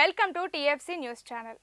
Welcome to TFC news channel.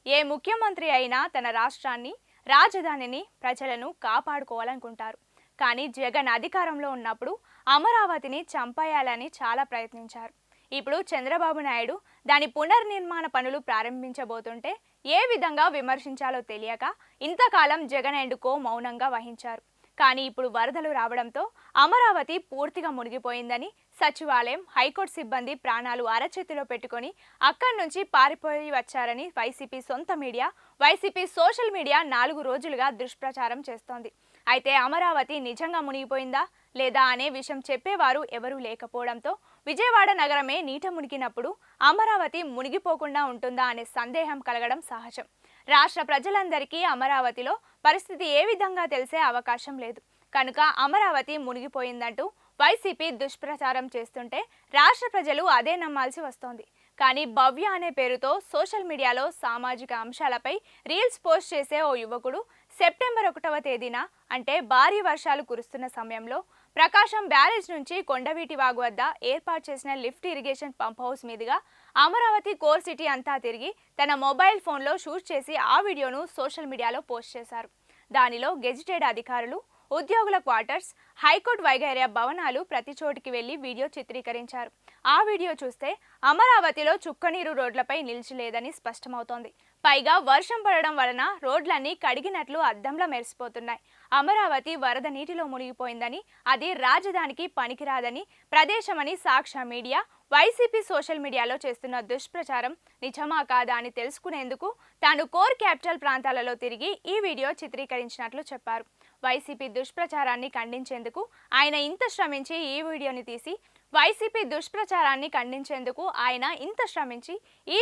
ఏ ముఖ్యమంత్రి అయినా తన రాష్ట్రాన్ని, రాజధానిని, ప్రజలను కాపాడుకోవాలనుకుంటారు. కానీ జగన్ అధికారంలో ఉన్నప్పుడు అమరావతిని చంపేయాలని చాలా ప్రయత్నించారు. ఇప్పుడు చంద్రబాబు నాయుడు దాని పునర్నిర్మాణ పనులు ప్రారంభించబోతుంటే ఏ విధంగా విమర్శించాలో తెలియక ఇంతకాలం జగన్ అండ్ కో మౌనంగా వహించారు. కానీ ఇప్పుడు వరదలు రావడంతో అమరావతి పూర్తిగా మునిగిపోయిందని, సచివాలయం, హైకోర్టు సిబ్బంది ప్రాణాలు అరచేతిలో పెట్టుకొని అక్కడి నుంచి పారిపోయి వచ్చారని వైసీపీ సొంత మీడియా, వైసీపీ సోషల్ మీడియా 4 రోజులుగా దుష్ప్రచారం చేస్తోంది. అయితే అమరావతి నిజంగా మునిగిపోయిందా లేదా అనే విషయం చెప్పేవారు ఎవరూ లేకపోవడంతో విజయవాడ నగరమే నీట మునిగినప్పుడు అమరావతి మునిగిపోకుండా ఉంటుందా అనే సందేహం కలగడం సహజం. రాష్ట్ర ప్రజలందరికీ అమరావతిలో పరిస్థితి ఏ విధంగా తెలిసే అవకాశం లేదు. కనుక అమరావతి మునిగిపోయిందంటూ వైసీపీ దుష్ప్రచారం చేస్తుంటే రాష్ట్ర ప్రజలు అదే నమ్మాల్సి వస్తోంది. కానీ భవ్య అనే పేరుతో సోషల్ మీడియాలో సామాజిక అంశాలపై రీల్స్ పోస్ట్ చేసే ఓ యువకుడు సెప్టెంబర్ 1వ తేదీన అంటే భారీ వర్షాలు కురుస్తున్న సమయంలో ప్రకాశం బ్యారేజ్ నుంచి కొండవీటి వాగు వద్ద ఏర్పాటు చేసిన లిఫ్ట్ ఇరిగేషన్ పంప్ హౌస్ మీదుగా అమరావతి కోర్ సిటీ అంతా తిరిగి తన మొబైల్ ఫోన్లో షూట్ చేసి ఆ వీడియోను సోషల్ మీడియాలో పోస్ట్ చేశారు. దానిలో గెజిటెడ్ అధికారులు, ఉద్యోగుల క్వార్టర్స్, హైకోర్టు వైగైర్య భవనాలు ప్రతి చోటికి వెళ్లి వీడియో చిత్రీకరించారు. ఆ వీడియో చూస్తే అమరావతిలో చుక్కనీరు రోడ్లపై నిలిచిలేదని స్పష్టమవుతోంది. పైగా వర్షం పడడం వలన రోడ్లన్నీ కడిగినట్లు అద్దంలా మెరిసిపోతున్నాయి. అమరావతి వరద నీటిలో మునిగిపోయిందని, అది రాజధానికి పనికిరాదని ప్రదేశమని సాక్ష్య మీడియా, వైసీపీ సోషల్ మీడియాలో చేస్తున్న దుష్ప్రచారం నిజమా కాదా అని తెలుసుకునేందుకు తాను కోర్ క్యాపిటల్ ప్రాంతాలలో తిరిగి ఈ వీడియో చిత్రీకరించినట్లు చెప్పారు. వైసీపీ దుష్ప్రచారాన్ని ఖండించేందుకు ఆయన ఇంత శ్రమించి ఈ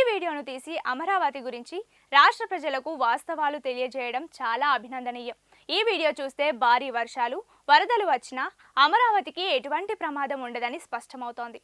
వీడియోను తీసి అమరావతి గురించి రాష్ట్ర ప్రజలకు వాస్తవాలు తెలియజేయడం చాలా అభినందనీయం. ఈ వీడియో చూస్తే భారీ వర్షాలు, వరదలు వచ్చినా అమరావతికి ఎటువంటి ప్రమాదం ఉండదని స్పష్టమవుతోంది.